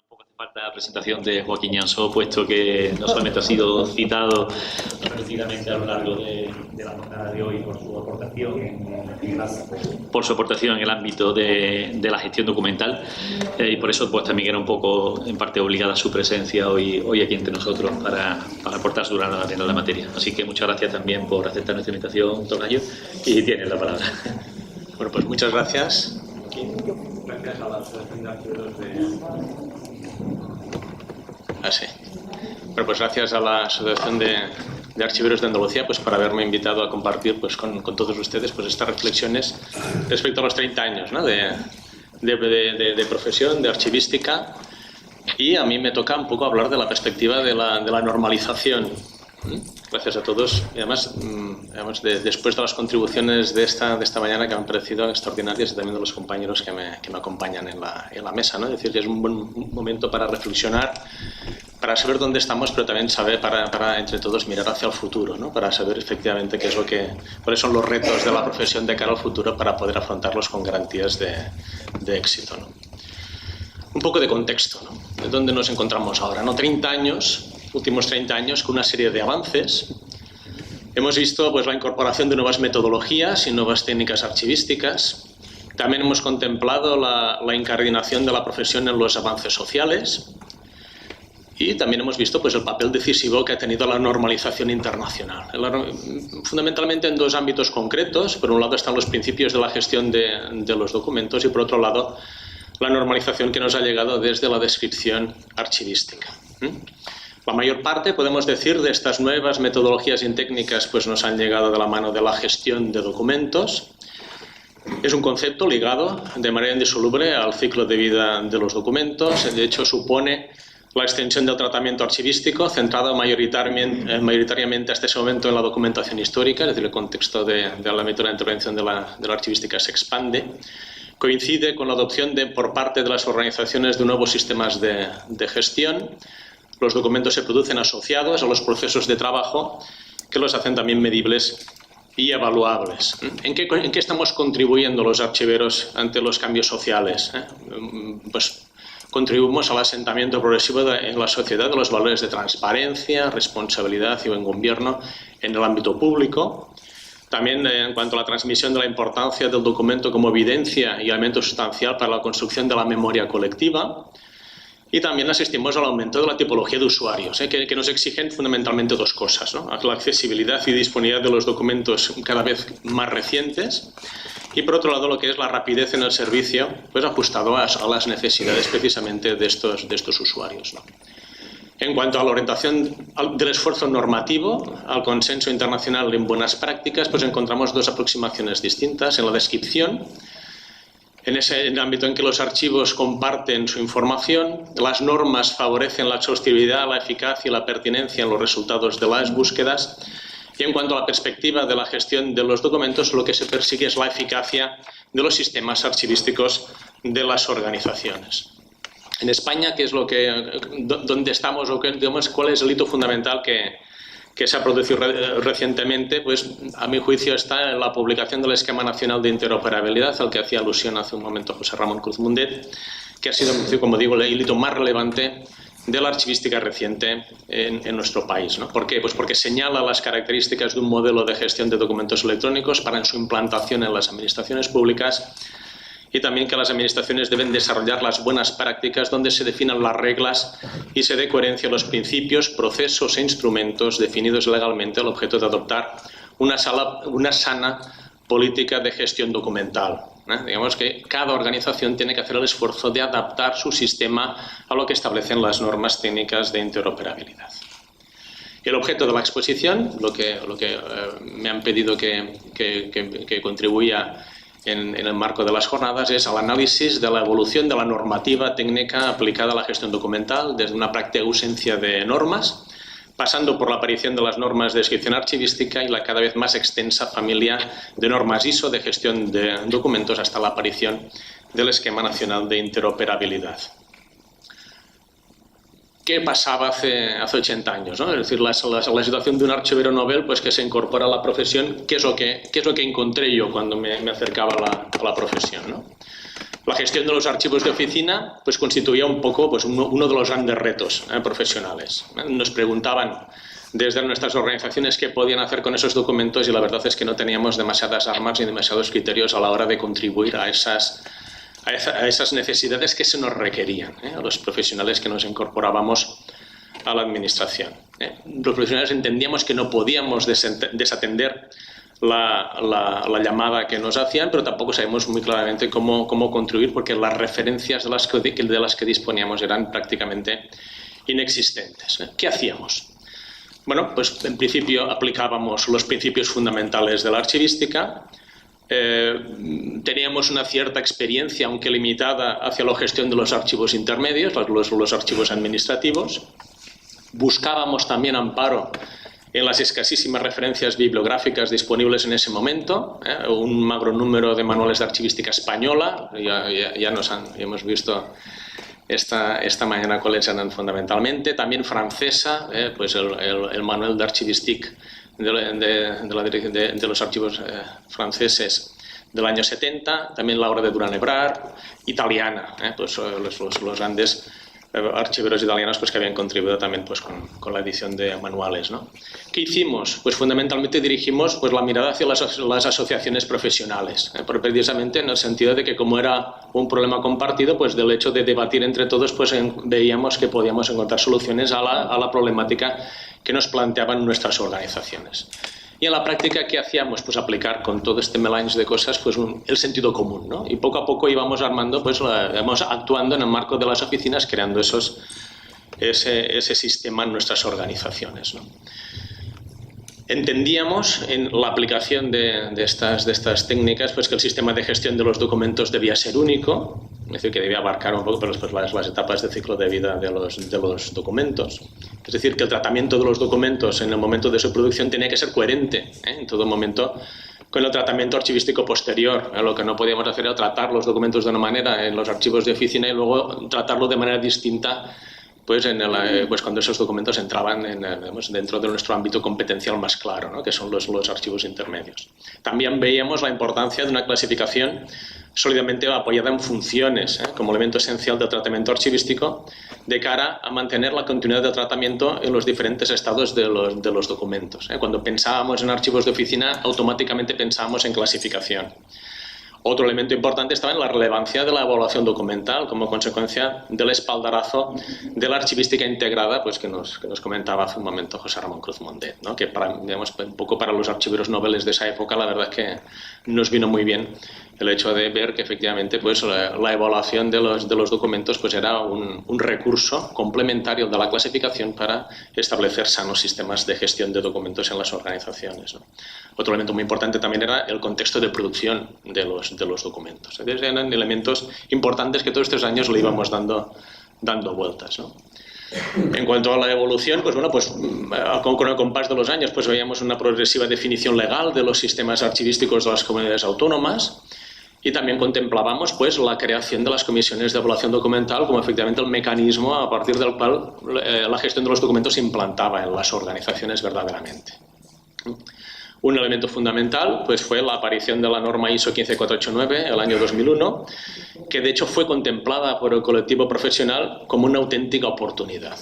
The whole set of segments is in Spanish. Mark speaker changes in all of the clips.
Speaker 1: Tampoco hace falta la presentación de Joaquín Llansó, puesto que no solamente ha sido citado repetidamente a lo largo de la jornada de hoy por su aportación en el ámbito de la gestión documental, y por eso pues también era un poco en parte obligada su presencia hoy aquí entre nosotros para aportar su grano de arena a la materia. Así que muchas gracias también por aceptar nuestra invitación, Tocayo, y tienes la palabra.
Speaker 2: Bueno, pues muchas gracias.
Speaker 1: Gracias a la Asociación de Archiveros
Speaker 2: Bueno, pues gracias a la Asociación de Archiveros de Andalucía pues por haberme invitado a compartir pues con todos ustedes pues estas reflexiones respecto a los 30 años, ¿no? de profesión, de archivística, y a mí me toca un poco hablar de la perspectiva de la normalización. Gracias a todos, y además después de las contribuciones de esta mañana que me han parecido extraordinarias, y también de los compañeros que me acompañan en la mesa, ¿no? Es decir, que es un buen momento para reflexionar, para saber dónde estamos, pero también saber para entre todos mirar hacia el futuro, ¿no? Para saber efectivamente cuáles son los retos de la profesión de cara al futuro para poder afrontarlos con garantías de éxito, ¿no? Un poco de contexto, ¿no? De dónde nos encontramos ahora, ¿no? Últimos 30 años con una serie de avances. Hemos visto pues la incorporación de nuevas metodologías y nuevas técnicas archivísticas. También hemos contemplado la incardinación de la profesión en los avances sociales. Y también hemos visto pues el papel decisivo que ha tenido la normalización internacional. Fundamentalmente en dos ámbitos concretos. Por un lado están los principios de la gestión de los documentos y por otro lado la normalización que nos ha llegado desde la descripción archivística. La mayor parte, podemos decir, de estas nuevas metodologías y técnicas pues nos han llegado de la mano de la gestión de documentos. Es un concepto ligado de manera indisoluble al ciclo de vida de los documentos. De hecho, supone la extensión del tratamiento archivístico, centrado mayoritariamente hasta ese momento en la documentación histórica, es decir, el contexto del ámbito de la intervención de la archivística se expande. Coincide con la adopción por parte de las organizaciones de nuevos sistemas de gestión. Los documentos se producen asociados a los procesos de trabajo que los hacen también medibles y evaluables. ¿En qué estamos contribuyendo los archiveros ante los cambios sociales? Pues contribuimos al asentamiento progresivo en la sociedad de los valores de transparencia, responsabilidad y buen gobierno en el ámbito público. También en cuanto a la transmisión de la importancia del documento como evidencia y elemento sustancial para la construcción de la memoria colectiva. Y también asistimos al aumento de la tipología de usuarios, que nos exigen fundamentalmente dos cosas, ¿no? La accesibilidad y disponibilidad de los documentos cada vez más recientes y, por otro lado, lo que es la rapidez en el servicio, pues ajustado a las necesidades precisamente de estos usuarios, ¿no? En cuanto a la orientación del esfuerzo normativo, al consenso internacional en buenas prácticas, pues encontramos dos aproximaciones distintas. En la descripción, en ese ámbito en que los archivos comparten su información, las normas favorecen la exhaustividad, la eficacia y la pertinencia en los resultados de las búsquedas. Y en cuanto a la perspectiva de la gestión de los documentos, lo que se persigue es la eficacia de los sistemas archivísticos de las organizaciones. En España, ¿dónde estamos o digamos, cuál es el hito fundamental que se ha producido recientemente? Pues a mi juicio está en la publicación del Esquema Nacional de Interoperabilidad, al que hacía alusión hace un momento José Ramón Cruz Mundet, que ha sido, como digo, el hito más relevante de la archivística reciente en nuestro país, ¿no? ¿Por qué? Pues porque señala las características de un modelo de gestión de documentos electrónicos para su implantación en las administraciones públicas, y también que las administraciones deben desarrollar las buenas prácticas donde se definan las reglas y se dé coherencia a los principios, procesos e instrumentos definidos legalmente al objeto de adoptar una sana política de gestión documental. Digamos que cada organización tiene que hacer el esfuerzo de adaptar su sistema a lo que establecen las normas técnicas de interoperabilidad. El objeto de la exposición, lo que me han pedido que contribuya en el marco de las jornadas, es al análisis de la evolución de la normativa técnica aplicada a la gestión documental desde una práctica ausencia de normas, pasando por la aparición de las normas de descripción archivística y la cada vez más extensa familia de normas ISO de gestión de documentos hasta la aparición del Esquema Nacional de Interoperabilidad. ¿Qué pasaba hace 80 años, ¿no? Es decir, la situación de un archivero novel pues, que se incorpora a la profesión. ¿Qué es lo que encontré yo cuando me acercaba a la profesión, ¿no? La gestión de los archivos de oficina pues constituía un poco pues, uno de los grandes retos profesionales. Nos preguntaban desde nuestras organizaciones qué podían hacer con esos documentos y la verdad es que no teníamos demasiadas armas ni demasiados criterios a la hora de contribuir a esas necesidades que se nos requerían, a los profesionales que nos incorporábamos a la administración. Los profesionales entendíamos que no podíamos desatender la llamada que nos hacían, pero tampoco sabemos muy claramente cómo contribuir, porque las referencias de las que disponíamos eran prácticamente inexistentes. ¿Qué hacíamos? Bueno, pues en principio aplicábamos los principios fundamentales de la archivística, teníamos una cierta experiencia, aunque limitada, hacia la gestión de los archivos intermedios, los archivos administrativos. Buscábamos también amparo en las escasísimas referencias bibliográficas disponibles en ese momento, un magro número de manuales de archivística española, ya hemos visto esta mañana cuáles eran fundamentalmente, también francesa, pues el manual de archivística de los archivos franceses del año 70, también la obra de Duran Ebrard, italiana, pues los grandes archiveros italianos pues, que habían contribuido también pues, con la edición de manuales, ¿no? ¿Qué hicimos? Pues fundamentalmente dirigimos pues, la mirada hacia las asociaciones profesionales, precisamente en el sentido de que como era un problema compartido, pues del hecho de debatir entre todos, pues veíamos que podíamos encontrar soluciones a la problemática que nos planteaban nuestras organizaciones. Y en la práctica, ¿qué hacíamos? Pues aplicar con todo este melange de cosas pues el sentido común, ¿no? Y poco a poco íbamos armando, pues íbamos actuando en el marco de las oficinas, creando ese sistema en nuestras organizaciones, ¿no? Entendíamos en la aplicación de estas técnicas pues que el sistema de gestión de los documentos debía ser único, es decir, que debía abarcar un poco pues, las etapas de ciclo de vida de los documentos. Es decir, que el tratamiento de los documentos en el momento de su producción tenía que ser coherente en todo momento con el tratamiento archivístico posterior. Lo que no podíamos hacer era tratar los documentos de una manera en los archivos de oficina y luego tratarlo de manera distinta pues cuando esos documentos entraban dentro de nuestro ámbito competencial más claro, ¿no? Que son los archivos intermedios. También veíamos la importancia de una clasificación sólidamente apoyada en funciones, como elemento esencial del tratamiento archivístico, de cara a mantener la continuidad del tratamiento en los diferentes estados de los documentos. Cuando pensábamos en archivos de oficina, automáticamente pensábamos en clasificación. Otro elemento importante estaba en la relevancia de la evaluación documental como consecuencia del espaldarazo de la archivística integrada pues, que nos comentaba hace un momento José Ramón Cruz Mondet, ¿no? Que un poco para los archiveros noveles de esa época la verdad es que nos vino muy bien el hecho de ver que efectivamente pues, la evaluación de los documentos pues, era un recurso complementario de la clasificación para establecer sanos sistemas de gestión de documentos en las organizaciones, ¿no? Otro elemento muy importante también era el contexto de producción de los documentos. Entonces, eran elementos importantes que todos estos años le íbamos dando vueltas, ¿no? En cuanto a la evolución, pues bueno, pues con el compás de los años, pues veíamos una progresiva definición legal de los sistemas archivísticos de las comunidades autónomas y también contemplábamos pues la creación de las comisiones de evaluación documental como efectivamente el mecanismo a partir del cual la gestión de los documentos se implantaba en las organizaciones verdaderamente. Un elemento fundamental pues, fue la aparición de la norma ISO 15489 el año 2001, que de hecho fue contemplada por el colectivo profesional como una auténtica oportunidad.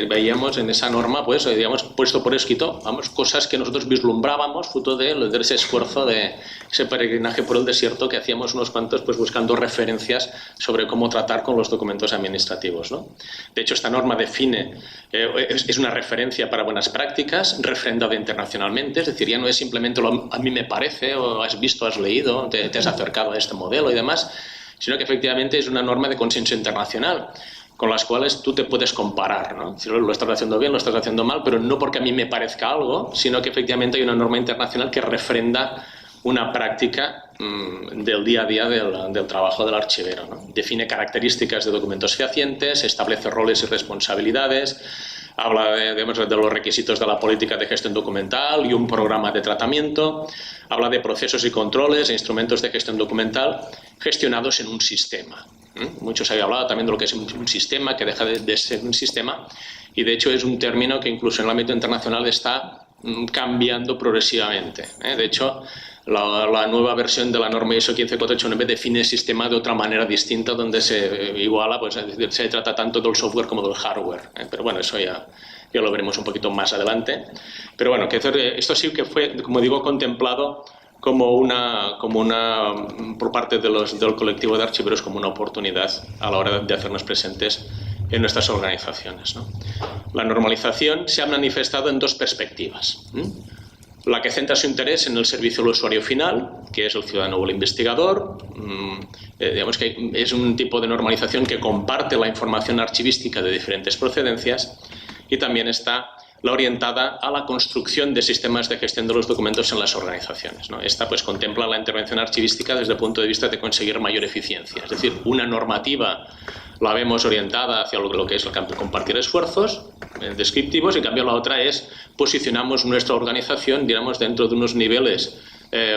Speaker 2: Veíamos en esa norma, pues, digamos, puesto por escrito, cosas que nosotros vislumbrábamos fruto de ese esfuerzo, de ese peregrinaje por el desierto que hacíamos unos cuantos pues, buscando referencias sobre cómo tratar con los documentos administrativos, ¿no? De hecho, esta norma define, es una referencia para buenas prácticas, refrendada internacionalmente, es decir, ya no es simplemente a mí me parece, o has visto, has leído, te has acercado a este modelo y demás, sino que efectivamente es una norma de consenso internacional, con las cuales tú te puedes comparar, ¿no? Si lo estás haciendo bien, lo estás haciendo mal, pero no porque a mí me parezca algo, sino que efectivamente hay una norma internacional que refrenda una práctica del día a día del trabajo del archivero, ¿no? Define características de documentos fehacientes, establece roles y responsabilidades, habla de los requisitos de la política de gestión documental y un programa de tratamiento, habla de procesos y controles e instrumentos de gestión documental gestionados en un sistema. Muchos habían hablado también de lo que es un sistema, que deja de ser un sistema, y de hecho es un término que incluso en el ámbito internacional está cambiando progresivamente. De hecho, la nueva versión de la norma ISO 15489 define el sistema de otra manera distinta, donde se iguala, pues se trata tanto del software como del hardware. Pero bueno, eso ya lo veremos un poquito más adelante. Pero bueno, esto sí que fue, como digo, contemplado como una por parte del colectivo de archiveros como una oportunidad a la hora de hacernos presentes en nuestras organizaciones, ¿no? La normalización se ha manifestado en dos perspectivas. La que centra su interés en el servicio al usuario final, que es el ciudadano o el investigador. Digamos que es un tipo de normalización que comparte la información archivística de diferentes procedencias, y también está la orientada a la construcción de sistemas de gestión de los documentos en las organizaciones, ¿no? Esta pues contempla la intervención archivística desde el punto de vista de conseguir mayor eficiencia. Es decir, una normativa la vemos orientada hacia lo que es el campo de compartir esfuerzos descriptivos, en cambio la otra es posicionamos nuestra organización, digamos, dentro de unos niveles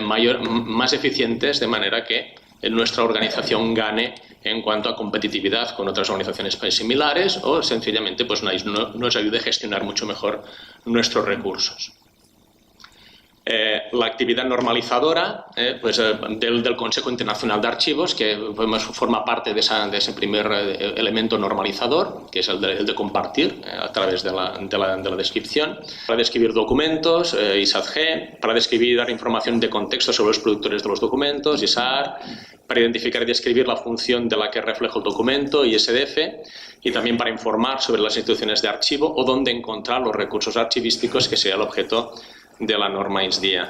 Speaker 2: más eficientes, de manera que nuestra organización gane en cuanto a competitividad con otras organizaciones similares, o sencillamente pues, nos ayude a gestionar mucho mejor nuestros recursos. La actividad normalizadora del Consejo Internacional de Archivos, que forma parte de ese primer elemento normalizador, que es el de compartir a través de la descripción, para describir documentos, ISADG, para describir y dar información de contexto sobre los productores de los documentos, ISAR, para identificar y describir la función de la que refleja el documento, ISDF, y también para informar sobre las instituciones de archivo o dónde encontrar los recursos archivísticos, que sería el objeto de la norma ISDIA.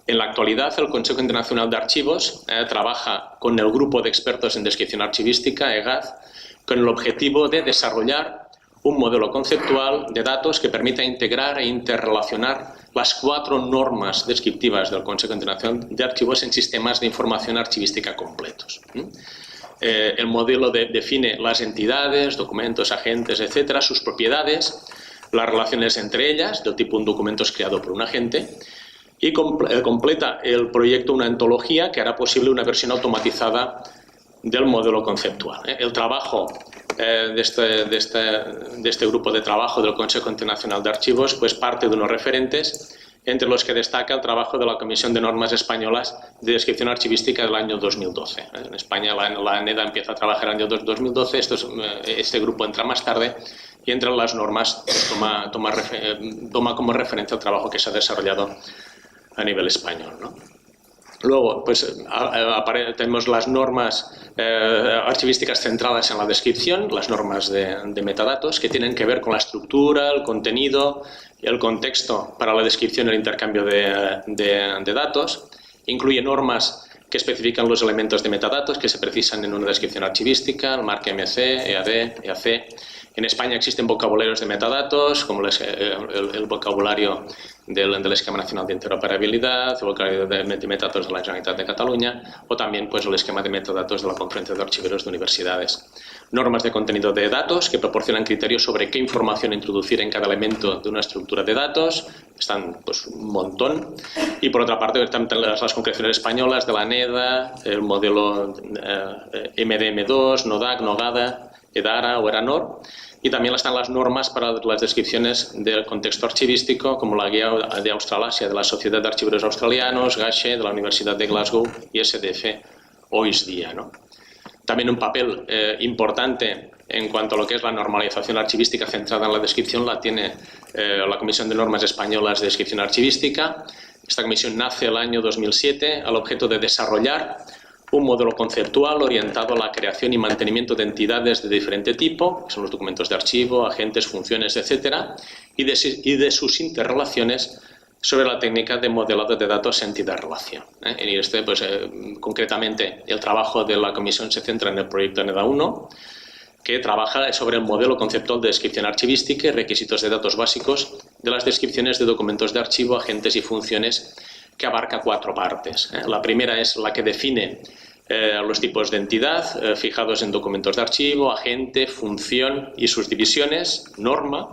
Speaker 2: En la actualidad, el Consejo Internacional de Archivos trabaja con el Grupo de Expertos en Descripción Archivística, EGAD, con el objetivo de desarrollar un modelo conceptual de datos que permita integrar e interrelacionar las 4 normas descriptivas del Consejo Internacional de Archivos en sistemas de información archivística completos. El modelo define las entidades, documentos, agentes, etcétera, sus propiedades, las relaciones entre ellas, del tipo un documento es creado por un agente, y completa el proyecto una antología que hará posible una versión automatizada del modelo conceptual. El trabajo de este grupo de trabajo del Consejo Internacional de Archivos pues parte de unos referentes, entre los que destaca el trabajo de la Comisión de Normas Españolas de Descripción Archivística del año 2012. En España la ANEDA empieza a trabajar en el año 2012, este grupo entra más tarde, y entre las normas toma como referencia el trabajo que se ha desarrollado a nivel español, ¿no? Luego, pues tenemos las normas archivísticas centradas en la descripción, las normas de metadatos, que tienen que ver con la estructura, el contenido, el contexto para la descripción y el intercambio de datos. Incluye normas que especifican los elementos de metadatos que se precisan en una descripción archivística, el marc MC, EAD, EAC. En España existen vocabularios de metadatos, como el vocabulario del Esquema Nacional de Interoperabilidad, el vocabulario de metadatos de la Generalitat de Cataluña, o también pues, el esquema de metadatos de la Conferencia de Archiveros de Universidades. Normas de contenido de datos que proporcionan criterios sobre qué información introducir en cada elemento de una estructura de datos. Están pues, un montón. Y por otra parte, están las concreciones españolas de la ANEDA, el modelo MDM2, NODAC, NOGADA, EDARA o ERANOR. Y también están las normas para las descripciones del contexto archivístico, como la Guía de Australasia de la Sociedad de Archiveros Australianos, GASHE de la Universidad de Glasgow y SDF o ISDIA, ¿no? También un papel importante en cuanto a lo que es la normalización archivística centrada en la descripción la tiene la Comisión de Normas Españolas de Descripción Archivística. Esta comisión nace el año 2007 al objeto de desarrollar un modelo conceptual orientado a la creación y mantenimiento de entidades de diferente tipo, que son los documentos de archivo, agentes, funciones, etcétera, y de sus interrelaciones sobre la técnica de modelado de datos entidad-relación. Y concretamente, el trabajo de la comisión se centra en el proyecto NEDA 1, que trabaja sobre el modelo conceptual de descripción archivística y requisitos de datos básicos de las descripciones de documentos de archivo, agentes y funciones, que abarca 4 partes. La primera es la que define los tipos de entidad fijados en documentos de archivo, agente, función y sus divisiones, norma,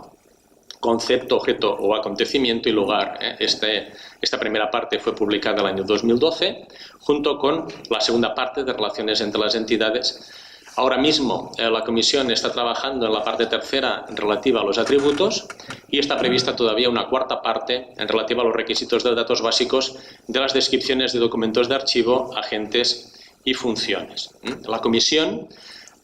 Speaker 2: concepto, objeto o acontecimiento y lugar. Esta primera parte fue publicada el año 2012, junto con la segunda parte de relaciones entre las entidades, Ahora mismo la Comisión está trabajando en la parte tercera relativa a los atributos y está prevista todavía una cuarta parte en relativa a los requisitos de datos básicos de las descripciones de documentos de archivo, agentes y funciones. La Comisión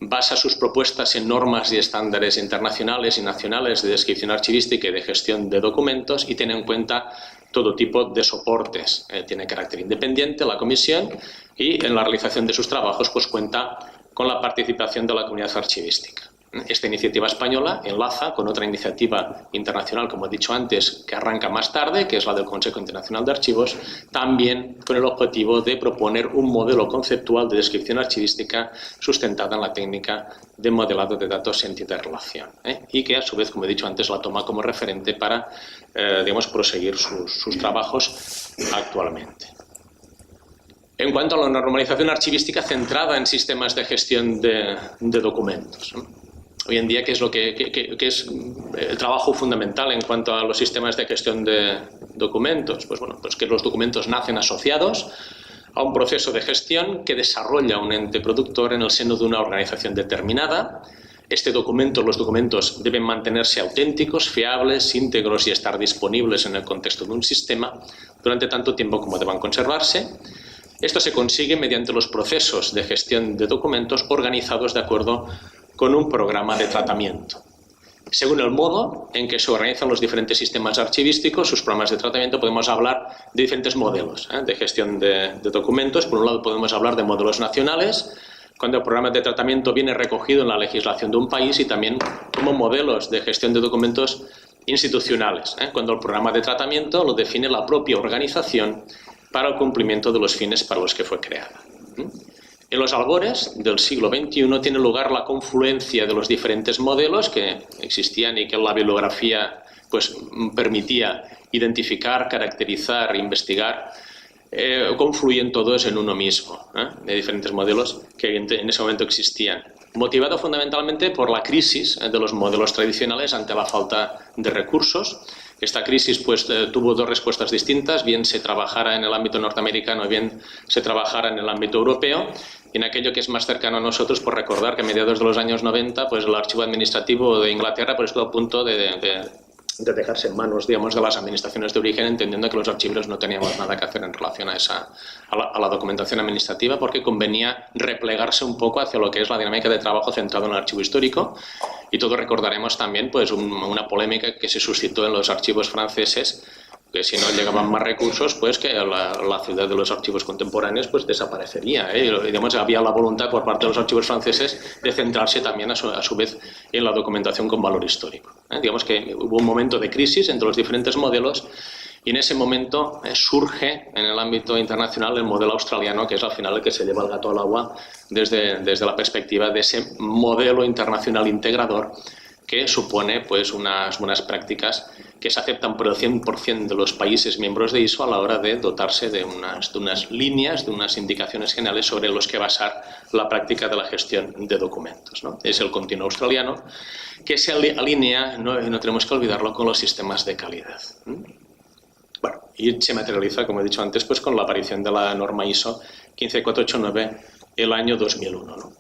Speaker 2: basa sus propuestas en normas y estándares internacionales y nacionales de descripción archivística y de gestión de documentos y tiene en cuenta todo tipo de soportes. Tiene carácter independiente la Comisión y en la realización de sus trabajos pues cuenta con la participación de la comunidad archivística. Esta iniciativa española enlaza con otra iniciativa internacional, como he dicho antes, que arranca más tarde, que es la del Consejo Internacional de Archivos, también con el objetivo de proponer un modelo conceptual de descripción archivística sustentada en la técnica de modelado de datos en entidad de relación, y que a su vez, como he dicho antes, la toma como referente para digamos, proseguir sus trabajos actualmente. En cuanto a la normalización archivística centrada en sistemas de gestión de documentos, ¿no? Hoy en día, ¿qué es lo que es el trabajo fundamental en cuanto a los sistemas de gestión de documentos? Pues bueno, pues que los documentos nacen asociados a un proceso de gestión que desarrolla un ente productor en el seno de una organización determinada. Los documentos deben mantenerse auténticos, fiables, íntegros y estar disponibles en el contexto de un sistema durante tanto tiempo como deban conservarse. Esto se consigue mediante los procesos de gestión de documentos organizados de acuerdo con un programa de tratamiento. Según el modo en que se organizan los diferentes sistemas archivísticos, sus programas de tratamiento, podemos hablar de diferentes modelos de gestión de documentos. Por un lado podemos hablar de modelos nacionales, cuando el programa de tratamiento viene recogido en la legislación de un país, y también como modelos de gestión de documentos institucionales, cuando el programa de tratamiento lo define la propia organización para el cumplimiento de los fines para los que fue creada. En los albores del siglo XXI tiene lugar la confluencia de los diferentes modelos que existían y que la bibliografía pues, permitía identificar, caracterizar, investigar, confluyen todos en uno mismo, de diferentes modelos que en ese momento existían, motivado fundamentalmente por la crisis de los modelos tradicionales ante la falta de recursos. Esta crisis pues, tuvo dos respuestas distintas, bien se trabajara en el ámbito norteamericano, bien se trabajara en el ámbito europeo. Y en aquello que es más cercano a nosotros, por recordar que a mediados de los años 90, pues el archivo administrativo de Inglaterra pues, estuvo a punto de dejarse en manos, digamos, de las administraciones de origen, entendiendo que los archiveros no teníamos nada que hacer en relación a la documentación administrativa, porque convenía replegarse un poco hacia lo que es la dinámica de trabajo centrado en el archivo histórico. Y todos recordaremos también pues, una polémica que se suscitó en los archivos franceses, que si no llegaban más recursos, pues que la ciudad de los archivos contemporáneos pues desaparecería. Digamos, había la voluntad por parte de los archivos franceses de centrarse también a su vez en la documentación con valor histórico. Digamos que hubo un momento de crisis entre los diferentes modelos, y en ese momento surge en el ámbito internacional el modelo australiano, que es al final el que se lleva el gato al agua desde la perspectiva de ese modelo internacional integrador que supone pues, unas buenas prácticas que se aceptan por el 100% de los países miembros de ISO a la hora de dotarse de unas líneas, de unas indicaciones generales sobre los que basar la práctica de la gestión de documentos, ¿no? Es el continuo australiano que se alinea, no tenemos que olvidarlo, con los sistemas de calidad. Bueno, y se materializa, como he dicho antes, pues con la aparición de la norma ISO 15489 el año 2001, ¿no?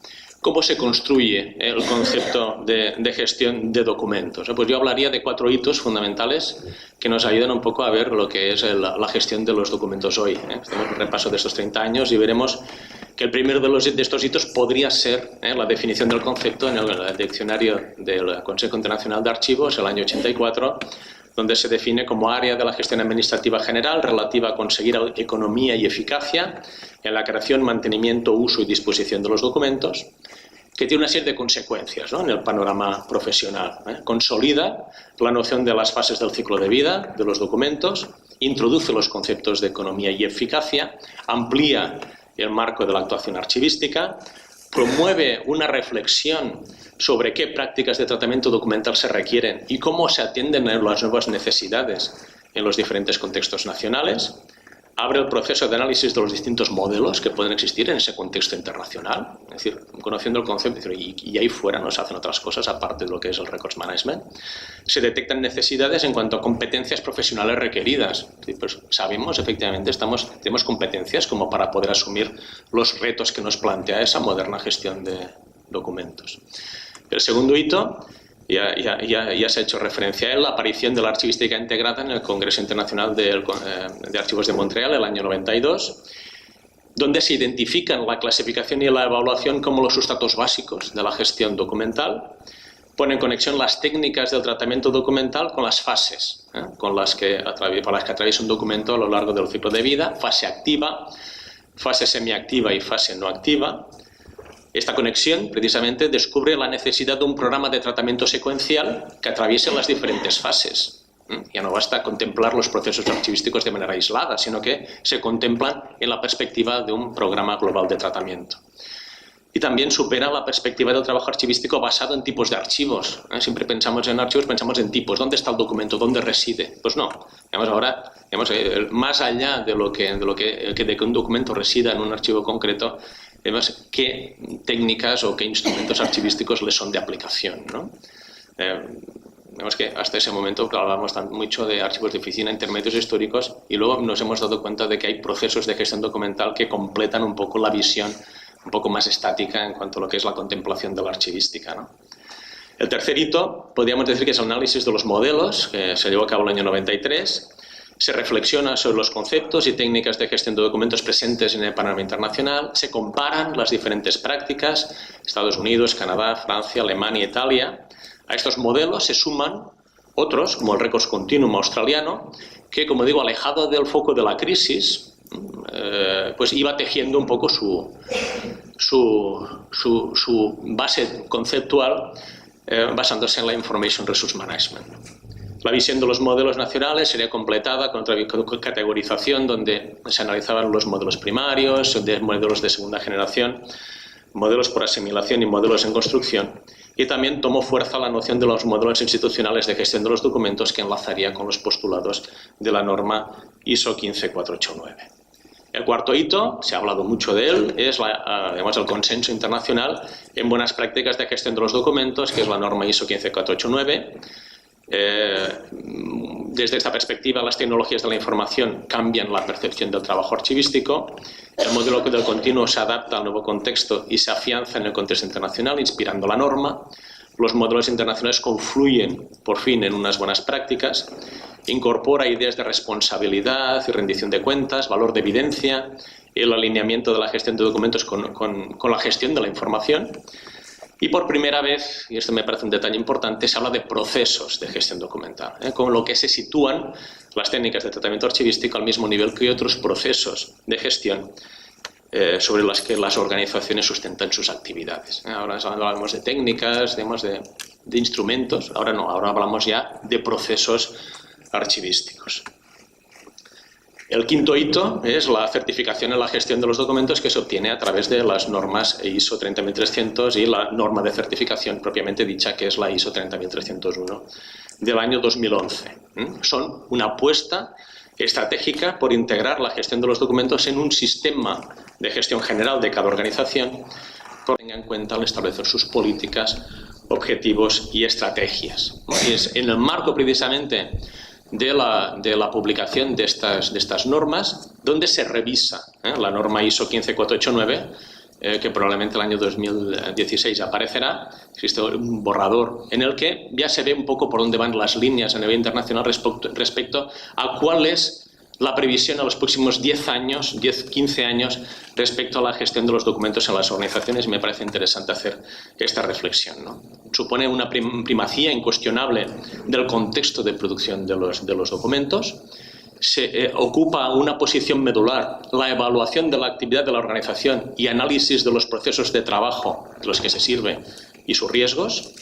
Speaker 2: ¿Cómo se construye el concepto de gestión de documentos? Pues yo hablaría de 4 hitos fundamentales que nos ayudan un poco a ver lo que es la gestión de los documentos hoy. Hacemos un repaso de estos 30 años y veremos que el primero de estos hitos podría ser la definición del concepto en el diccionario del Consejo Internacional de Archivos, el año 84, donde se define como área de la gestión administrativa general relativa a conseguir economía y eficacia en la creación, mantenimiento, uso y disposición de los documentos, que tiene una serie de consecuencias, ¿no?, en el panorama profesional. Consolida la noción de las fases del ciclo de vida de los documentos, introduce los conceptos de economía y eficacia, amplía el marco de la actuación archivística, promueve una reflexión sobre qué prácticas de tratamiento documental se requieren y cómo se atienden a las nuevas necesidades en los diferentes contextos nacionales, abre el proceso de análisis de los distintos modelos que pueden existir en ese contexto internacional, es decir, conociendo el concepto, y ahí fuera no se hacen otras cosas aparte de lo que es el records management. Se detectan necesidades en cuanto a competencias profesionales requeridas. Pues sabemos, efectivamente, tenemos competencias como para poder asumir los retos que nos plantea esa moderna gestión de documentos. El segundo hito, ya se ha hecho referencia a él, la aparición de la archivística integrada en el Congreso Internacional de Archivos de Montreal, el año 92, donde se identifican la clasificación y la evaluación como los sustratos básicos de la gestión documental, pone en conexión las técnicas del tratamiento documental con las fases, por las que atraviesa un documento a lo largo del ciclo de vida, fase activa, fase semiactiva y fase no activa. Esta conexión, precisamente, descubre la necesidad de un programa de tratamiento secuencial que atraviese las diferentes fases. Ya no basta contemplar los procesos archivísticos de manera aislada, sino que se contemplan en la perspectiva de un programa global de tratamiento. Y también supera la perspectiva del trabajo archivístico basado en tipos de archivos. Siempre pensamos en archivos, pensamos en tipos. ¿Dónde está el documento? ¿Dónde reside? Pues no. Ahora, más allá de que un documento resida en un archivo concreto, vemos qué técnicas o qué instrumentos archivísticos le son de aplicación, ¿no? Vemos que hasta ese momento hablábamos mucho de archivos de oficina, intermedios históricos, y luego nos hemos dado cuenta de que hay procesos de gestión documental que completan un poco la visión un poco más estática en cuanto a lo que es la contemplación de la archivística, ¿no? El tercer hito, podríamos decir que es el análisis de los modelos, que se llevó a cabo en el año 93. Se reflexiona sobre los conceptos y técnicas de gestión de documentos presentes en el panorama internacional, se comparan las diferentes prácticas, Estados Unidos, Canadá, Francia, Alemania, Italia. A estos modelos se suman otros, como el Records Continuum australiano, que, como digo, alejado del foco de la crisis, pues iba tejiendo un poco su base conceptual basándose en la Information Resource Management. La visión de los modelos nacionales sería completada con otra categorización donde se analizaban los modelos primarios, modelos de segunda generación, modelos por asimilación y modelos en construcción. Y también tomó fuerza la noción de los modelos institucionales de gestión de los documentos que enlazaría con los postulados de la norma ISO 15489. El cuarto hito, se ha hablado mucho de él, es el consenso internacional en buenas prácticas de gestión de los documentos, que es la norma ISO 15489. Desde esta perspectiva, las tecnologías de la información cambian la percepción del trabajo archivístico. El modelo del continuo se adapta al nuevo contexto y se afianza en el contexto internacional, inspirando la norma. Los modelos internacionales confluyen, por fin, en unas buenas prácticas. Incorpora ideas de responsabilidad y rendición de cuentas, valor de evidencia, el alineamiento de la gestión de documentos con la gestión de la información. Y por primera vez, y esto me parece un detalle importante, se habla de procesos de gestión documental, con lo que se sitúan las técnicas de tratamiento archivístico al mismo nivel que otros procesos de gestión sobre las que las organizaciones sustentan sus actividades. Ahora hablamos de técnicas, de instrumentos, ahora no, ahora hablamos ya de procesos archivísticos. El quinto hito es la certificación en la gestión de los documentos que se obtiene a través de las normas ISO 30300 y la norma de certificación propiamente dicha, que es la ISO 30301 del año 2011. Son una apuesta estratégica por integrar la gestión de los documentos en un sistema de gestión general de cada organización, que tenga en cuenta al establecer sus políticas, objetivos y estrategias. Y es en el marco precisamente de la publicación de estas normas, donde se revisa la norma ISO 15489, que probablemente el año 2016 aparecerá. Existe un borrador en el que ya se ve un poco por dónde van las líneas a nivel internacional respecto a cuál es la previsión a los próximos 10-15 años respecto a la gestión de los documentos en las organizaciones. Me parece interesante hacer esta reflexión, ¿no? Supone una primacía incuestionable del contexto de producción de los documentos. Se ocupa una posición medular la evaluación de la actividad de la organización y análisis de los procesos de trabajo de los que se sirve y sus riesgos.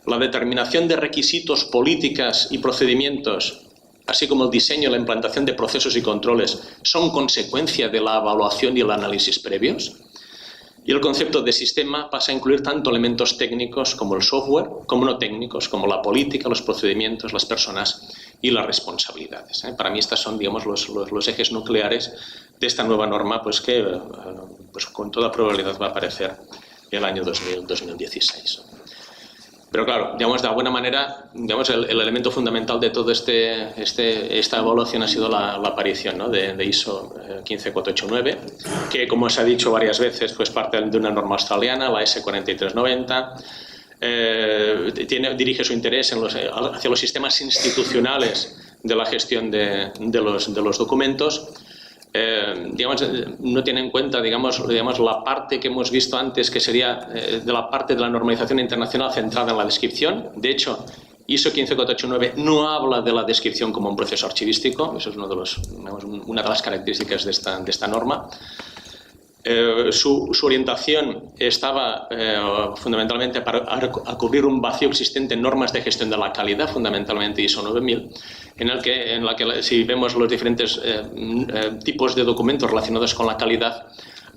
Speaker 2: La determinación de requisitos, políticas y procedimientos, así como el diseño y la implantación de procesos y controles, son consecuencia de la evaluación y el análisis previos. Y el concepto de sistema pasa a incluir tanto elementos técnicos como el software, como no técnicos, como la política, los procedimientos, las personas y las responsabilidades. Para mí estos son, digamos, los ejes nucleares de esta nueva norma, pues que con toda probabilidad va a aparecer el año 2016. Pero claro, digamos, de alguna manera, digamos, el elemento fundamental de todo esta evaluación ha sido la aparición, ¿no?, de ISO 15489, que, como se ha dicho varias veces, pues parte de una norma australiana, la S4390. Dirige su interés hacia los sistemas institucionales de la gestión de los documentos. Digamos, no tiene en cuenta, digamos, la parte que hemos visto antes, que sería de la parte de la normalización internacional centrada en la descripción. De hecho, ISO 15489 no habla de la descripción como un proceso archivístico. Eso es una de las características de esta norma. Su orientación estaba fundamentalmente a cubrir un vacío existente en normas de gestión de la calidad, fundamentalmente ISO 9000, en la que si vemos los diferentes tipos de documentos relacionados con la calidad,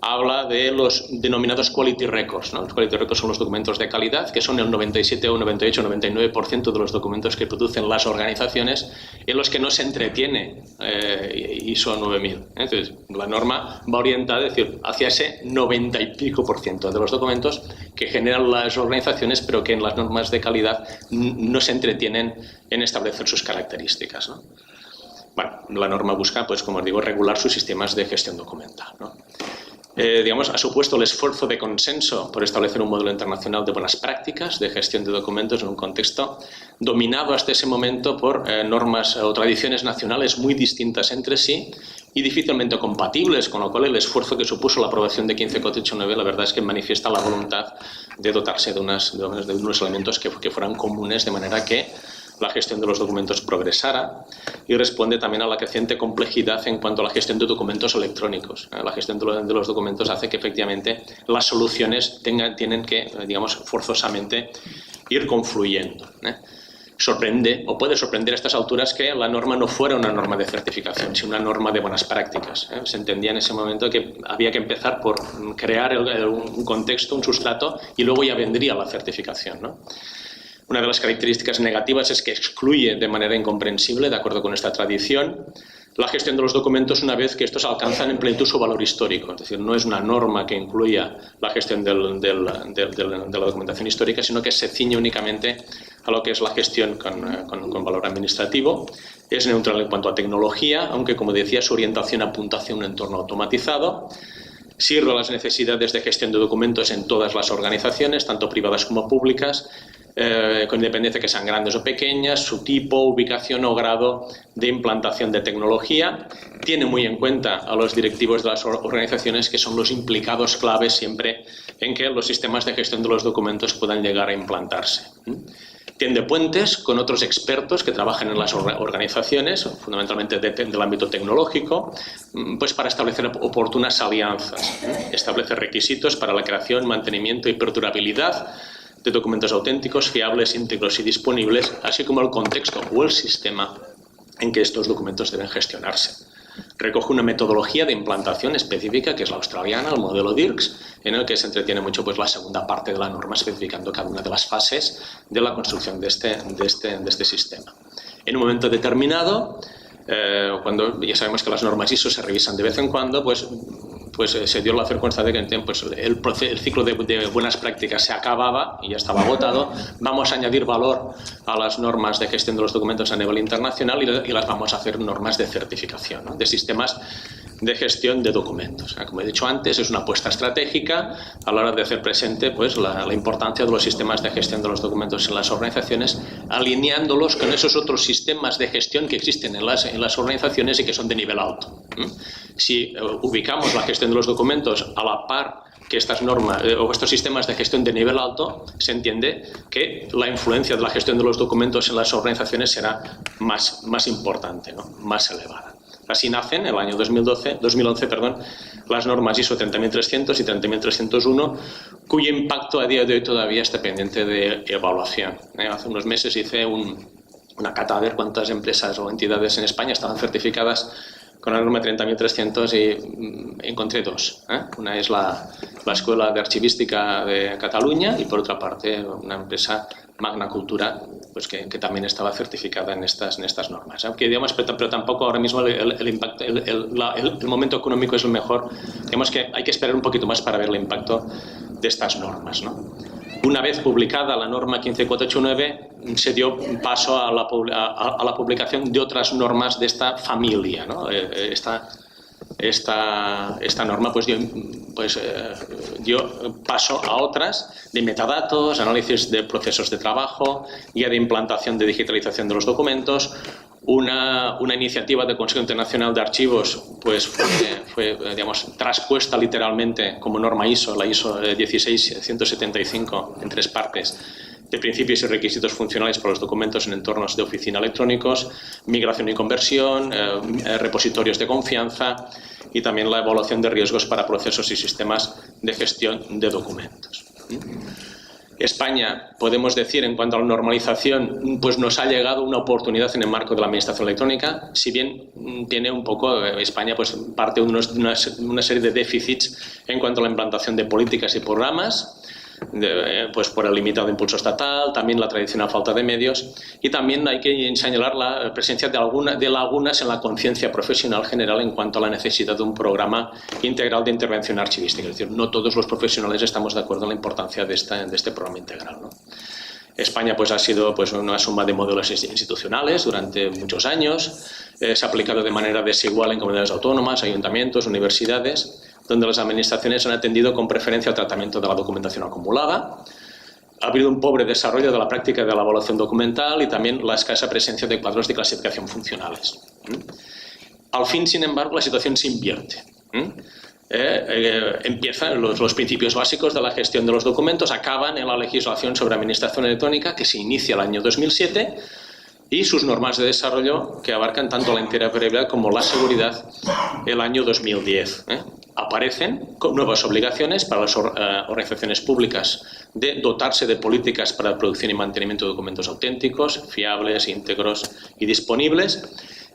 Speaker 2: habla de los denominados quality records, ¿no? Los quality records son los documentos de calidad, que son el 97 o 98 o 99% de los documentos que producen las organizaciones, en los que no se entretiene ISO 9000. Entonces, la norma va orientada, es decir, hacia ese 90 y pico % de los documentos que generan las organizaciones, pero que en las normas de calidad no se entretienen en establecer sus características, ¿no? Bueno, la norma busca, pues, como os digo, regular sus sistemas de gestión documental, ¿no? Digamos, ha supuesto el esfuerzo de consenso por establecer un modelo internacional de buenas prácticas de gestión de documentos en un contexto dominado hasta ese momento por normas o tradiciones nacionales muy distintas entre sí y difícilmente compatibles, con lo cual el esfuerzo que supuso la aprobación de 15489, la verdad es que manifiesta la voluntad de dotarse de unos elementos que fueran comunes, de manera que la gestión de los documentos progresara, y responde también a la creciente complejidad en cuanto a la gestión de documentos electrónicos. La gestión de los documentos hace que efectivamente las soluciones tienen que, digamos, forzosamente ir confluyendo. Sorprende, o puede sorprender a estas alturas, que la norma no fuera una norma de certificación, sino una norma de buenas prácticas. Se entendía en ese momento que había que empezar por crear un contexto, un sustrato, y luego ya vendría la certificación, ¿no? Una de las características negativas es que excluye de manera incomprensible, de acuerdo con esta tradición, la gestión de los documentos una vez que estos alcanzan en plenitud su valor histórico. Es decir, no es una norma que incluya la gestión de la documentación histórica, sino que se ciñe únicamente a lo que es la gestión con valor administrativo. Es neutral en cuanto a tecnología, aunque, como decía, su orientación apunta hacia un entorno automatizado. Sirve a las necesidades de gestión de documentos en todas las organizaciones, tanto privadas como públicas, con independencia que sean grandes o pequeñas, su tipo, ubicación o grado de implantación de tecnología. Tiene muy en cuenta a los directivos de las organizaciones, que son los implicados claves siempre en que los sistemas de gestión de los documentos puedan llegar a implantarse. Tiende puentes con otros expertos que trabajan en las organizaciones, fundamentalmente del ámbito tecnológico, pues para establecer oportunas alianzas. Establece requisitos para la creación, mantenimiento y perdurabilidad de documentos auténticos, fiables, íntegros y disponibles, así como el contexto o el sistema en que estos documentos deben gestionarse. Recoge una metodología de implantación específica, que es la australiana, el modelo DIRCS, en el que se entretiene mucho, pues, la segunda parte de la norma, especificando cada una de las fases de la construcción de este sistema. En un momento determinado, cuando ya sabemos que las normas ISO se revisan de vez en cuando, pues se dio la circunstancia de que, pues, el ciclo de buenas prácticas se acababa y ya estaba agotado. Vamos a añadir valor a las normas de gestión de los documentos a nivel internacional y las vamos a hacer normas de certificación, ¿no?, de sistemas de gestión de documentos. Como he dicho antes, es una apuesta estratégica a la hora de hacer presente, pues, la importancia de los sistemas de gestión de los documentos en las organizaciones, alineándolos con esos otros sistemas de gestión que existen en las organizaciones y que son de nivel alto. Si ubicamos la gestión de los documentos a la par que estas normas o estos sistemas de gestión de nivel alto, se entiende que la influencia de la gestión de los documentos en las organizaciones será más importante, ¿no?, más elevada. Así nacen, en el año 2011, las normas ISO 30300 y 30301, cuyo impacto a día de hoy todavía está pendiente de evaluación. Hace unos meses hice una cata a ver cuántas empresas o entidades en España estaban certificadas con la norma 30300 y encontré dos. Una es la Escuela de Archivística de Cataluña y, por otra parte, una empresa, Magna Cultura, pues que también estaba certificada en estas normas. Aunque, digamos, pero tampoco ahora mismo el impacto, el momento económico es el mejor. Digamos que hay que esperar un poquito más para ver el impacto de estas normas, ¿no? Una vez publicada la norma 15489, se dio paso a la publicación de otras normas de esta familia, ¿no? Esta norma pues dio paso a otras de metadatos, análisis de procesos de trabajo, guía de implantación de digitalización de los documentos. Una iniciativa del Consejo Internacional de Archivos pues fue digamos, traspuesta literalmente como norma ISO, la ISO 16175 en 3 partes, de principios y requisitos funcionales para los documentos en entornos de oficina electrónicos, migración y conversión, repositorios de confianza y también la evaluación de riesgos para procesos y sistemas de gestión de documentos. España, podemos decir, en cuanto a la normalización, pues nos ha llegado una oportunidad en el marco de la administración electrónica, si bien tiene un poco, España pues parte de una serie de déficits en cuanto a la implantación de políticas y programas, pues por el limitado impulso estatal, también la tradicional falta de medios, y también hay que señalar la presencia de lagunas en la conciencia profesional general en cuanto a la necesidad de un programa integral de intervención archivística. Es decir, no todos los profesionales estamos de acuerdo en la importancia de este programa integral, ¿no? España pues, ha sido pues, una suma de modelos institucionales durante muchos años, se ha aplicado de manera desigual en comunidades autónomas, ayuntamientos, universidades, donde las administraciones han atendido con preferencia al tratamiento de la documentación acumulada. Ha habido un pobre desarrollo de la práctica de la evaluación documental y también la escasa presencia de cuadros de clasificación funcionales. Al fin, sin embargo, la situación se invierte. Empiezan los principios básicos de la gestión de los documentos, acaban en la legislación sobre administración electrónica que se inicia el año 2007 y sus normas de desarrollo que abarcan tanto la interoperabilidad como la seguridad el año 2010. Aparecen con nuevas obligaciones para las organizaciones públicas de dotarse de políticas para la producción y mantenimiento de documentos auténticos, fiables, íntegros y disponibles,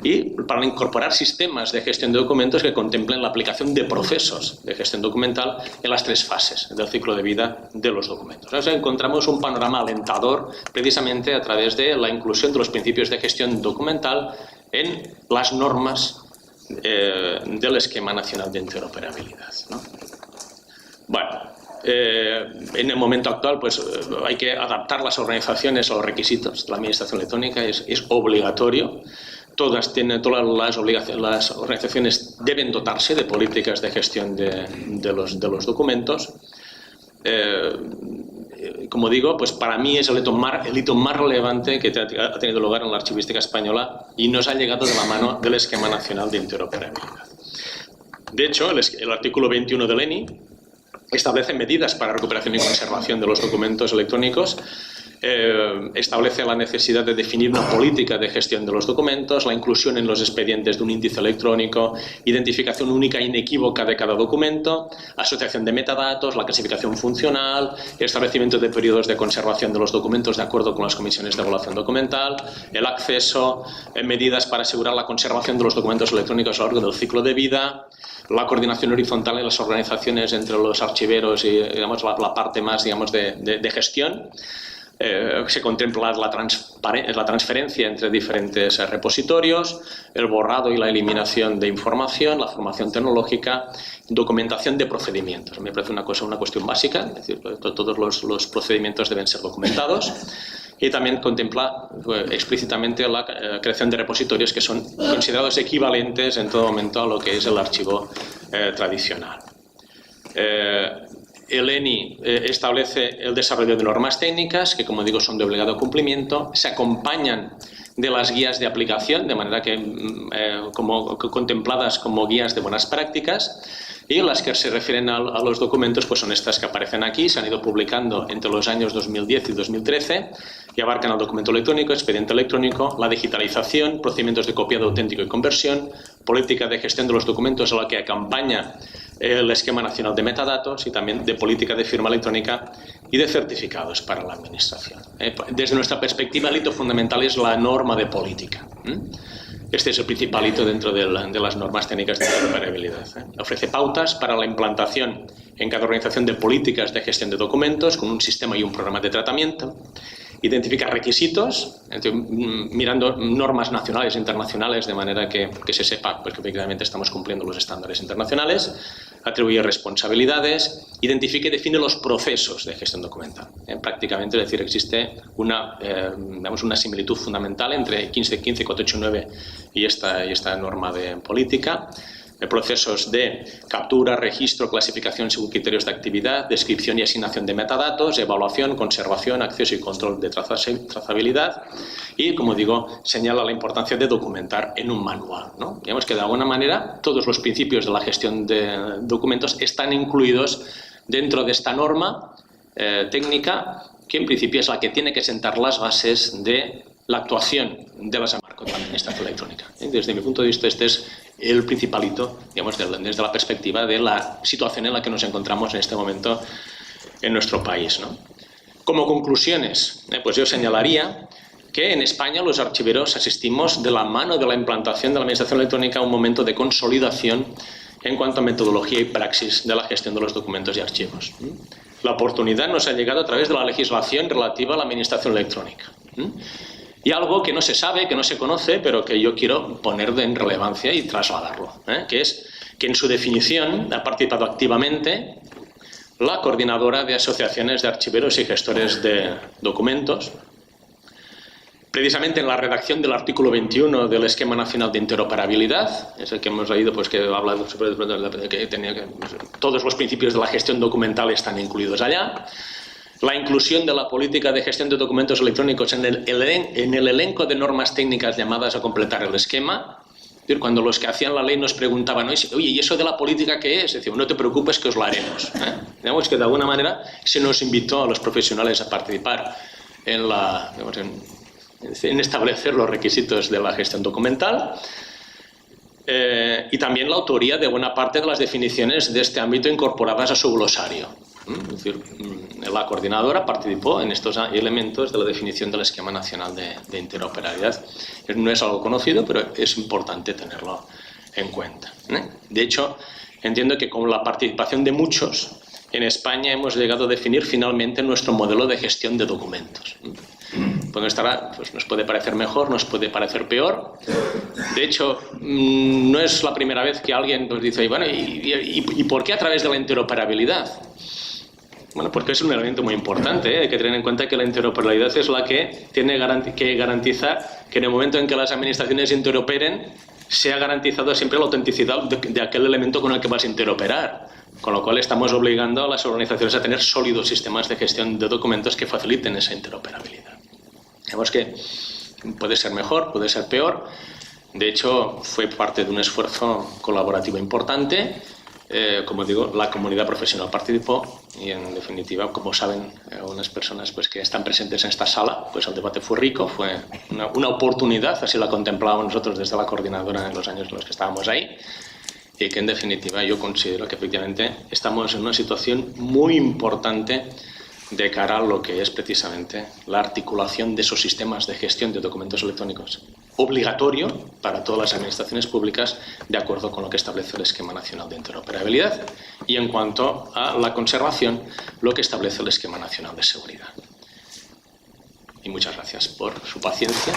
Speaker 2: y para incorporar sistemas de gestión de documentos que contemplen la aplicación de procesos de gestión documental en las 3 fases del ciclo de vida de los documentos. O sea, encontramos un panorama alentador precisamente a través de la inclusión de los principios de gestión documental en las normas del Esquema Nacional de Interoperabilidad, ¿no? Bueno, en el momento actual pues, hay que adaptar las organizaciones a los requisitos de la administración electrónica, es obligatorio. Todas las organizaciones deben dotarse de políticas de gestión de los documentos. Como digo, pues para mí es el hito más relevante que ha tenido lugar en la archivística española y nos ha llegado de la mano del Esquema Nacional de Interoperabilidad. De hecho, el artículo 21 del ENI establece medidas para recuperación y conservación de los documentos electrónicos, establece la necesidad de definir una política de gestión de los documentos, la inclusión en los expedientes de un índice electrónico, identificación única e inequívoca de cada documento, asociación de metadatos, la clasificación funcional, establecimiento de periodos de conservación de los documentos de acuerdo con las comisiones de evaluación documental, el acceso, medidas para asegurar la conservación de los documentos electrónicos a lo largo del ciclo de vida, la coordinación horizontal en las organizaciones entre los archiveros y digamos, la parte más digamos, de gestión. Se contempla la transferencia entre diferentes repositorios, el borrado y la eliminación de información, la formación tecnológica, documentación de procedimientos. Me parece una cuestión básica, es decir, todos los procedimientos deben ser documentados. Y también contempla explícitamente la creación de repositorios que son considerados equivalentes en todo momento a lo que es el archivo tradicional. El ENI establece el desarrollo de normas técnicas que, como digo, son de obligado cumplimiento, se acompañan de las guías de aplicación, de manera que contempladas como guías de buenas prácticas, y las que se refieren a los documentos pues son estas que aparecen aquí, se han ido publicando entre los años 2010 y 2013 y abarcan el documento electrónico, expediente electrónico, la digitalización, procedimientos de copiado auténtico y conversión, política de gestión de los documentos a la que acompaña el Esquema Nacional de Metadatos y también de política de firma electrónica y de certificados para la administración. Desde nuestra perspectiva, el hito fundamental es la norma de política. Este es el principal hito dentro de las normas técnicas de interoperabilidad. Ofrece pautas para la implantación en cada organización de políticas de gestión de documentos con un sistema y un programa de tratamiento. Identifica requisitos, mirando normas nacionales e internacionales, de manera que se sepa pues, que efectivamente estamos cumpliendo los estándares internacionales. atribuye responsabilidades, identifica y define los procesos de gestión documental. Prácticamente, es decir, existe una similitud fundamental entre 15, 489 y esta norma de política. Procesos de captura, registro, clasificación según criterios de actividad, descripción y asignación de metadatos, evaluación, conservación, acceso y control de trazabilidad y, como digo, señala la importancia de documentar en un manual, ¿no? Digamos que de alguna manera todos los principios de la gestión de documentos están incluidos dentro de esta norma técnica que en principio es la que tiene que sentar las bases de la actuación de las AMARCO de la Administración Electrónica. Desde mi punto de vista, este es el principal hito, digamos, desde la perspectiva de la situación en la que nos encontramos en este momento en nuestro país, ¿no? Como conclusiones, pues yo señalaría que en España los archiveros asistimos de la mano de la implantación de la Administración Electrónica a un momento de consolidación en cuanto a metodología y praxis de la gestión de los documentos y archivos. La oportunidad nos ha llegado a través de la legislación relativa a la Administración Electrónica. Y algo que no se sabe, que no se conoce, pero que yo quiero poner en relevancia y trasladarlo, que es que en su definición ha participado activamente la Coordinadora de Asociaciones de Archiveros y Gestores de Documentos, precisamente en la redacción del artículo 21 del Esquema Nacional de Interoperabilidad, es el que hemos leído, pues, que habla sobre que todos los principios de la gestión documental están incluidos allá. La inclusión de la política de gestión de documentos electrónicos en el elenco de normas técnicas llamadas a completar el esquema. Es decir, cuando los que hacían la ley nos preguntaban, oye, ¿y eso de la política qué es? Decimos, no te preocupes que os lo haremos. Digamos que de alguna manera se nos invitó a los profesionales a participar en establecer los requisitos de la gestión documental. Y también la autoría de buena parte de las definiciones de este ámbito incorporadas a su glosario. Es decir, la coordinadora participó en estos elementos de la definición del Esquema Nacional de Interoperabilidad. No es algo conocido, pero es importante tenerlo en cuenta. De hecho, entiendo que con la participación de muchos, en España hemos llegado a definir finalmente nuestro modelo de gestión de documentos. Pues nos puede parecer mejor, nos puede parecer peor. De hecho, no es la primera vez que alguien nos dice, bueno, ¿y por qué a través de la interoperabilidad? Bueno, porque es un elemento muy importante, Hay que tener en cuenta que la interoperabilidad es la que tiene que garantizar que en el momento en que las administraciones interoperen, sea garantizada siempre la autenticidad de aquel elemento con el que vas a interoperar. Con lo cual estamos obligando a las organizaciones a tener sólidos sistemas de gestión de documentos que faciliten esa interoperabilidad. Digamos que puede ser mejor, puede ser peor. De hecho, fue parte de un esfuerzo colaborativo importante. Como digo, la comunidad profesional participó y, en definitiva, como saben algunas personas pues, que están presentes en esta sala, pues el debate fue rico, fue una oportunidad, así la contemplábamos nosotros desde la coordinadora en los años en los que estábamos ahí, y que, en definitiva, yo considero que efectivamente estamos en una situación muy importante de cara a lo que es precisamente la articulación de esos sistemas de gestión de documentos electrónicos obligatorio para todas las administraciones públicas de acuerdo con lo que establece el Esquema Nacional de Interoperabilidad y, en cuanto a la conservación, lo que establece el Esquema Nacional de Seguridad. Y muchas gracias por su paciencia.